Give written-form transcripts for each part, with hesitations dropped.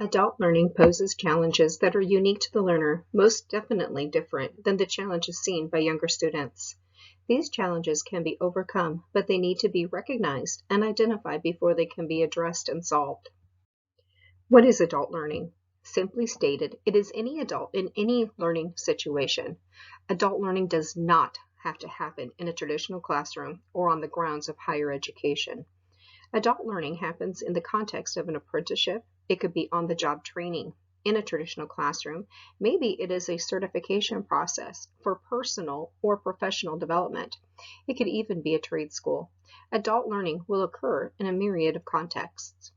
Adult learning poses challenges that are unique to the learner, most definitely different than the challenges seen by younger students. These challenges can be overcome, but they need to be recognized and identified before they can be addressed and solved. What is adult learning? Simply stated, it is any adult in any learning situation. Adult learning does not have to happen in a traditional classroom or on the grounds of higher education. Adult learning happens in the context of an apprenticeship. It could be on-the-job training in a traditional classroom. Maybe it is a certification process for personal or professional development. It could even be a trade school. Adult learning will occur in a myriad of contexts.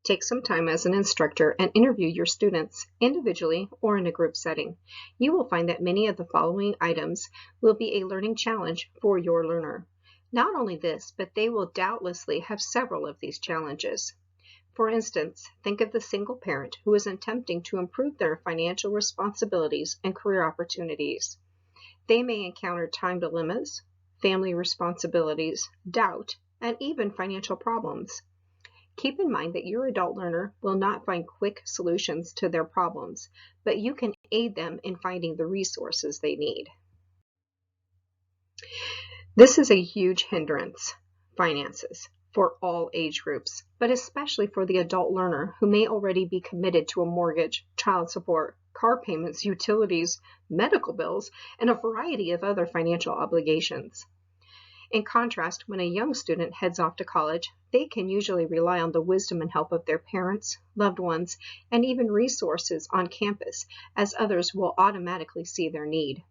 Take some time as an instructor and interview your students individually or in a group setting. You will find that many of the following items will be a learning challenge for your learner. Not only this, but they will doubtlessly have several of these challenges. For instance, think of the single parent who is attempting to improve their financial responsibilities and career opportunities. They may encounter time dilemmas, family responsibilities, doubt, and even financial problems. Keep in mind that your adult learner will not find quick solutions to their problems, but you can aid them in finding the resources they need. This is a huge hindrance, finances, for all age groups, but especially for the adult learner who may already be committed to a mortgage, child support, car payments, utilities, medical bills, and a variety of other financial obligations. In contrast, when a young student heads off to college, they can usually rely on the wisdom and help of their parents, loved ones, and even resources on campus, as others will automatically see their need.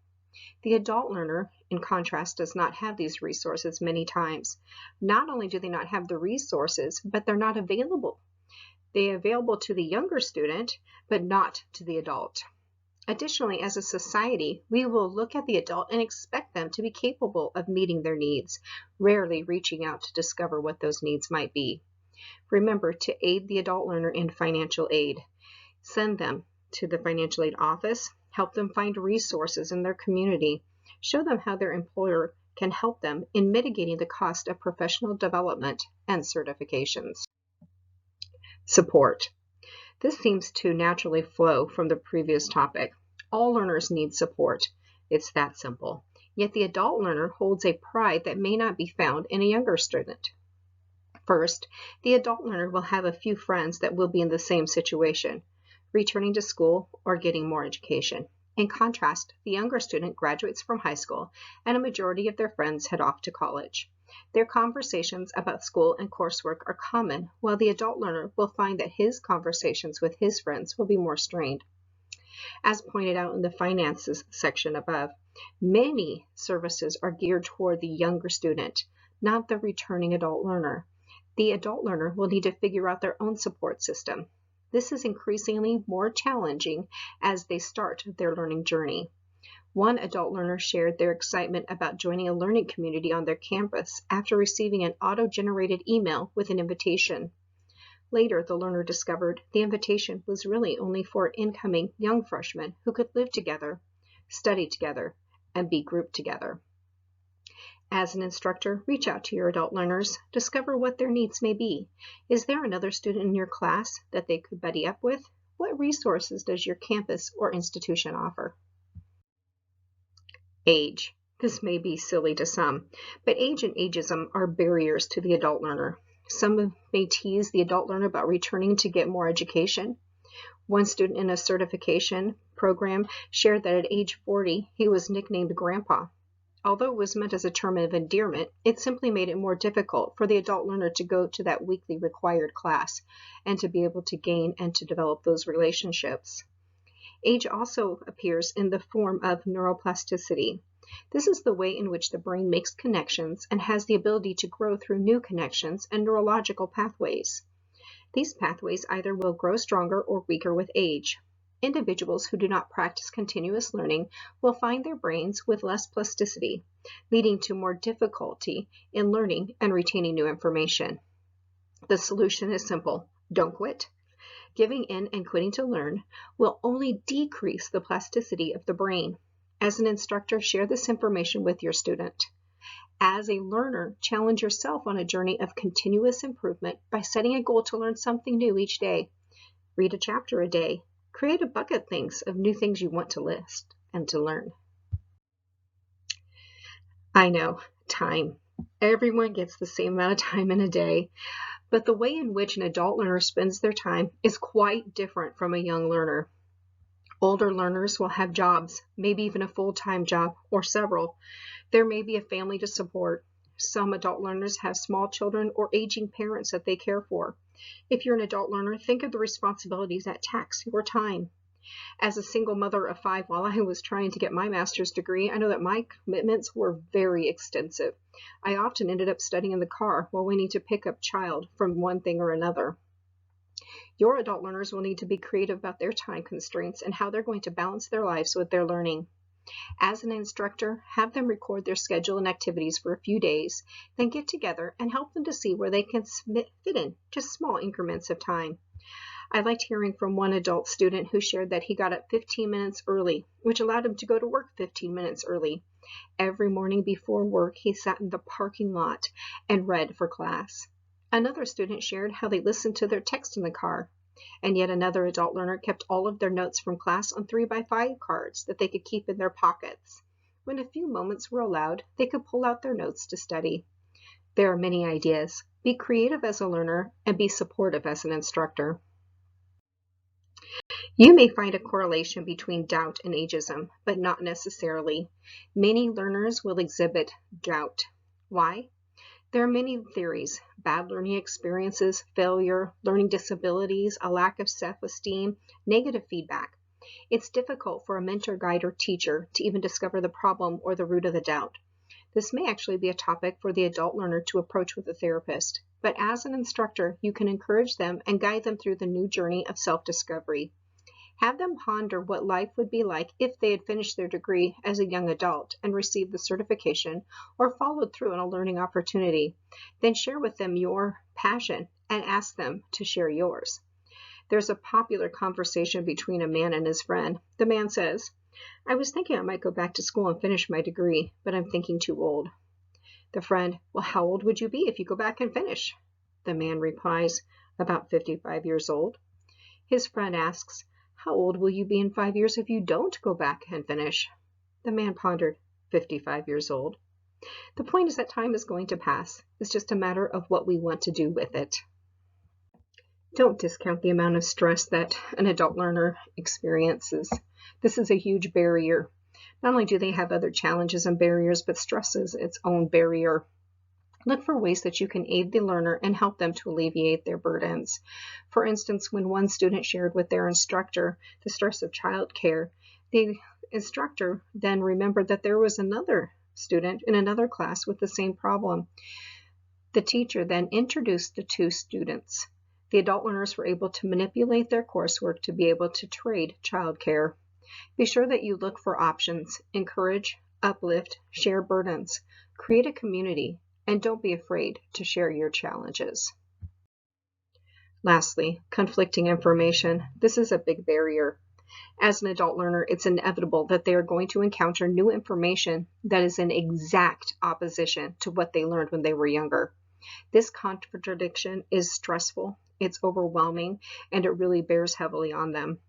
The adult learner, in contrast, does not have these resources many times. Not only do they not have the resources, but they're not available. They're available to the younger student, but not to the adult. Additionally, as a society, we will look at the adult and expect them to be capable of meeting their needs, rarely reaching out to discover what those needs might be. Remember to aid the adult learner in financial aid. Send them to the financial aid office, help them find resources in their community, show them how their employer can help them in mitigating the cost of professional development and certifications. Support. This seems to naturally flow from the previous topic. All learners need support. It's that simple. Yet the adult learner holds a pride that may not be found in a younger student. First, the adult learner will have a few friends that will be in the same situation, returning to school or getting more education. In contrast, the younger student graduates from high school, and a majority of their friends head off to college. Their conversations about school and coursework are common, while the adult learner will find that his conversations with his friends will be more strained. As pointed out in the finances section above, many services are geared toward the younger student, not the returning adult learner. The adult learner will need to figure out their own support system. This is increasingly more challenging as they start their learning journey. One adult learner shared their excitement about joining a learning community on their campus after receiving an auto-generated email with an invitation. Later, the learner discovered the invitation was really only for incoming young freshmen who could live together, study together, and be grouped together. As an instructor, reach out to your adult learners, discover what their needs may be. Is there another student in your class that they could buddy up with? What resources does your campus or institution offer? Age. This may be silly to some, but age and ageism are barriers to the adult learner. Some may tease the adult learner about returning to get more education. One student in a certification program shared that at age 40, he was nicknamed Grandpa. Although it was meant as a term of endearment, it simply made it more difficult for the adult learner to go to that weekly required class and to be able to gain and to develop those relationships. Age also appears in the form of neuroplasticity. This is the way in which the brain makes connections and has the ability to grow through new connections and neurological pathways. These pathways either will grow stronger or weaker with age. Individuals who do not practice continuous learning will find their brains with less plasticity, leading to more difficulty in learning and retaining new information. The solution is simple. Don't quit. Giving in and quitting to learn will only decrease the plasticity of the brain. As an instructor, share this information with your student. As a learner, challenge yourself on a journey of continuous improvement by setting a goal to learn something new each day. Read a chapter a day. Create a bucket list of new things you want to list and to learn. I know, time. Everyone gets the same amount of time in a day, but the way in which an adult learner spends their time is quite different from a young learner. Older learners will have jobs, maybe even a full-time job or several. There may be a family to support. Some adult learners have small children or aging parents that they care for. If you're an adult learner, think of the responsibilities that tax your time. As a single mother of 5 while I was trying to get my master's degree, I know that my commitments were very extensive. I often ended up studying in the car while waiting to pick up child from one thing or another. Your adult learners will need to be creative about their time constraints and how they're going to balance their lives with their learning. As an instructor, have them record their schedule and activities for a few days, then get together and help them to see where they can fit in just small increments of time. I liked hearing from one adult student who shared that he got up 15 minutes early, which allowed him to go to work 15 minutes early. Every morning before work, he sat in the parking lot and read for class. Another student shared how they listened to their text in the car. And yet another adult learner kept all of their notes from class on 3x5 cards that they could keep in their pockets. When a few moments were allowed, they could pull out their notes to study. There are many ideas. Be creative as a learner and be supportive as an instructor. You may find a correlation between doubt and ageism, but not necessarily. Many learners will exhibit doubt. Why? There are many theories: bad learning experiences, failure, learning disabilities, a lack of self-esteem, negative feedback. It's difficult for a mentor, guide, or teacher to even discover the problem or the root of the doubt. This may actually be a topic for the adult learner to approach with a therapist, but as an instructor, you can encourage them and guide them through the new journey of self-discovery. Have them ponder what life would be like if they had finished their degree as a young adult and received the certification or followed through on a learning opportunity. Then share with them your passion and ask them to share yours. There's a popular conversation between a man and his friend. The man says, "I was thinking I might go back to school and finish my degree, but I'm thinking too old." The friend, "Well, how old would you be if you go back and finish?" The man replies, "About 55 years old." His friend asks, "How old will you be in 5 years if you don't go back and finish?" The man pondered, 55 years old. The point is that time is going to pass. It's just a matter of what we want to do with it. Don't discount the amount of stress that an adult learner experiences. This is a huge barrier. Not only do they have other challenges and barriers, but stress is its own barrier. Look for ways that you can aid the learner and help them to alleviate their burdens. For instance, when one student shared with their instructor the stress of childcare, the instructor then remembered that there was another student in another class with the same problem. The teacher then introduced the two students. The adult learners were able to manipulate their coursework to be able to trade childcare. Be sure that you look for options, encourage, uplift, share burdens, create a community, and don't be afraid to share your challenges. Lastly, conflicting information. This is a big barrier. As an adult learner, it's inevitable that they are going to encounter new information that is in exact opposition to what they learned when they were younger. This contradiction is stressful, it's overwhelming, and it really bears heavily on them.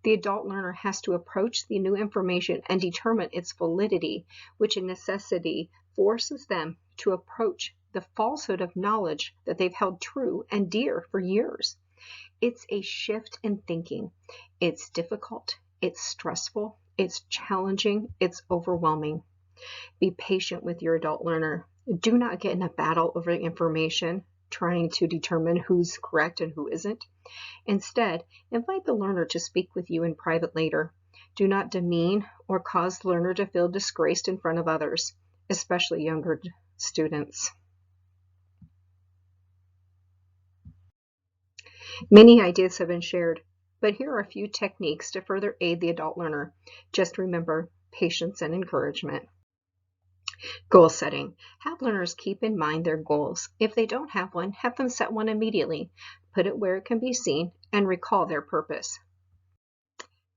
The adult learner has to approach the new information and determine its validity, which in necessity forces them to approach the falsehood of knowledge that they've held true and dear for years. It's a shift in thinking. It's difficult, it's stressful, it's challenging, it's overwhelming. Be patient with your adult learner. Do not get in a battle over information, trying to determine who's correct and who isn't. Instead, invite the learner to speak with you in private later. Do not demean or cause the learner to feel disgraced in front of others, especially younger students. Many ideas have been shared, but here are a few techniques to further aid the adult learner. Just remember, patience and encouragement. Goal setting. Have learners keep in mind their goals. If they don't have one, have them set one immediately. Put it where it can be seen and recall their purpose.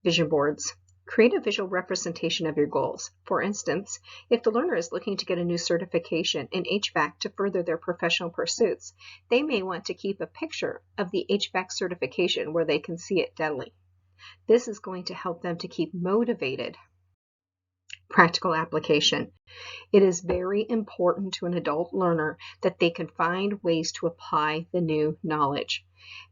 Vision boards. Create a visual representation of your goals. For instance, if the learner is looking to get a new certification in HVAC to further their professional pursuits, they may want to keep a picture of the HVAC certification where they can see it daily. This is going to help them to keep motivated. Practical application. It is very important to an adult learner that they can find ways to apply the new knowledge.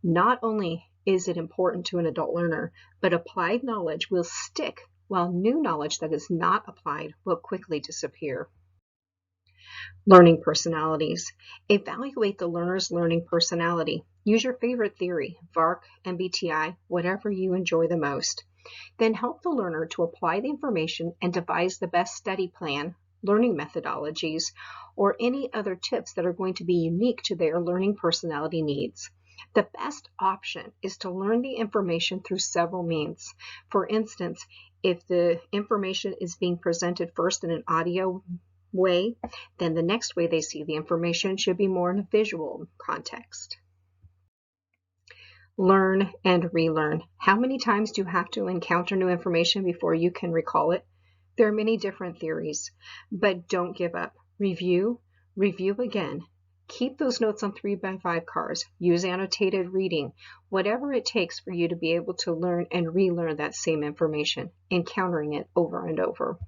Not only is it important to an adult learner, but applied knowledge will stick, while new knowledge that is not applied will quickly disappear. Learning personalities. Evaluate the learner's learning personality. Use your favorite theory, VARC, MBTI, whatever you enjoy the most. Then help the learner to apply the information and devise the best study plan, learning methodologies, or any other tips that are going to be unique to their learning personality needs. The best option is to learn the information through several means. For instance, if the information is being presented first in an audio way, then the next way they see the information should be more in a visual context. Learn and relearn. How many times do you have to encounter new information before you can recall it? There are many different theories, but don't give up. Review again. Keep those notes on 3x5 cards. Use annotated reading. Whatever it takes for you to be able to learn and relearn that same information, encountering it over and over.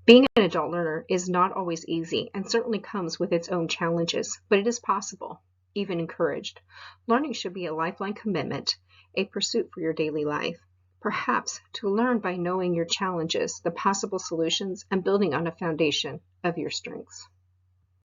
Being an adult learner is not always easy and certainly comes with its own challenges, but it is possible, even encouraged. Learning should be a lifelong commitment, a pursuit for your daily life. Perhaps to learn by knowing your challenges, the possible solutions, and building on a foundation of your strengths.